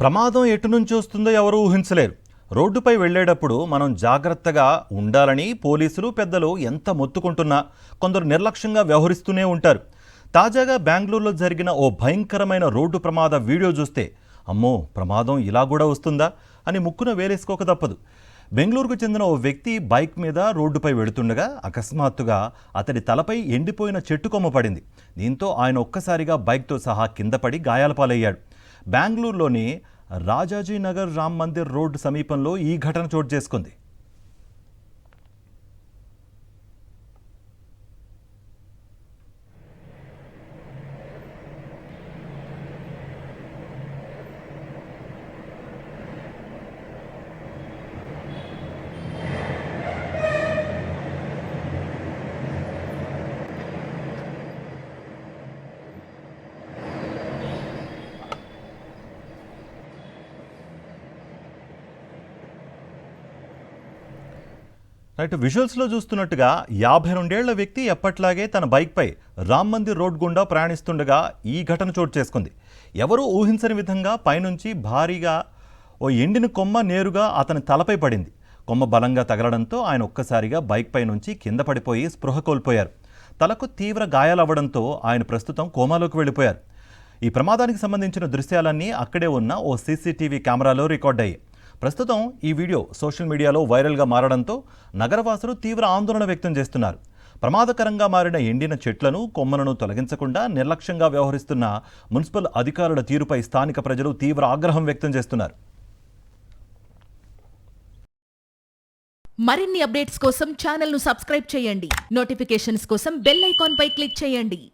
ప్రమాదం ఎటు నుంచి వస్తుందో ఎవరూ ఊహించలేరు. రోడ్డుపై వెళ్లేటప్పుడు మనం జాగ్రత్తగా ఉండాలని పోలీసులు పెద్దలు ఎంత మొత్తుకుంటున్నా కొందరు నిర్లక్ష్యంగా వ్యవహరిస్తూనే ఉంటారు. తాజాగా బెంగళూరులో జరిగిన ఓ భయంకరమైన రోడ్డు ప్రమాద వీడియో చూస్తే అమ్మో ప్రమాదం ఇలా కూడా వస్తుందా అని ముక్కున వేలేసుకోక తప్పదు. బెంగళూరుకు చెందిన ఓ వ్యక్తి బైక్ మీద రోడ్డుపై వెళుతుండగా అకస్మాత్తుగా అతడి తలపై ఎండిపోయిన చెట్టు కొమ్మ పడింది. దీంతో ఆయన ఒక్కసారిగా బైక్తో సహా కింద పడి గాయాల పాలయ్యాడు. బెంగళూరులోని రాజాజీనగర్ రామ్ మందిర్ రోడ్డు సమీపంలో ఈ ఘటన చోటు చేసుకుంది. రైట్, విజువల్స్లో చూస్తున్నట్టుగా 52 వ్యక్తి ఎప్పట్లాగే తన బైక్పై రామ్ మందిర్ రోడ్ గుండా ప్రయాణిస్తుండగా ఈ ఘటన చోటు చేసుకుంది. ఎవరూ ఊహించని విధంగా పైనుంచి భారీగా ఓ ఎండిన కొమ్మ నేరుగా అతని తలపై పడింది. కొమ్మ బలంగా తగలడంతో ఆయన ఒక్కసారిగా బైక్పై నుంచి కింద పడిపోయి స్పృహ కోల్పోయారు. తలకు తీవ్ర గాయాలవ్వడంతో ఆయన ప్రస్తుతం కోమాలోకి వెళ్ళిపోయారు. ఈ ప్రమాదానికి సంబంధించిన దృశ్యాలన్నీ అక్కడే ఉన్న ఓ సీసీటీవీ కెమెరాలో రికార్డ్ అయ్యాయి. ప్రస్తుతం ఈ వీడియో సోషల్ మీడియాలో వైరల్గా మారడంతో నగరవాసులు తీవ్ర ఆందోళన వ్యక్తం చేస్తున్నారు. ప్రమాదకరంగా మారిన ఎండిన చెట్లను కొమ్మలను తొలగించకుండా నిర్లక్ష్యంగా వ్యవహరిస్తున్న మున్సిపల్ అధికారుల తీరుపై స్థానిక ప్రజలు తీవ్ర ఆగ్రహం వ్యక్తం చేస్తున్నారు. మరిన్ని అప్డేట్స్ కోసం ఛానల్ను సబ్స్క్రైబ్ చేయండి. నోటిఫికేషన్స్ కోసం బెల్ ఐకాన్ పై క్లిక్ చేయండి.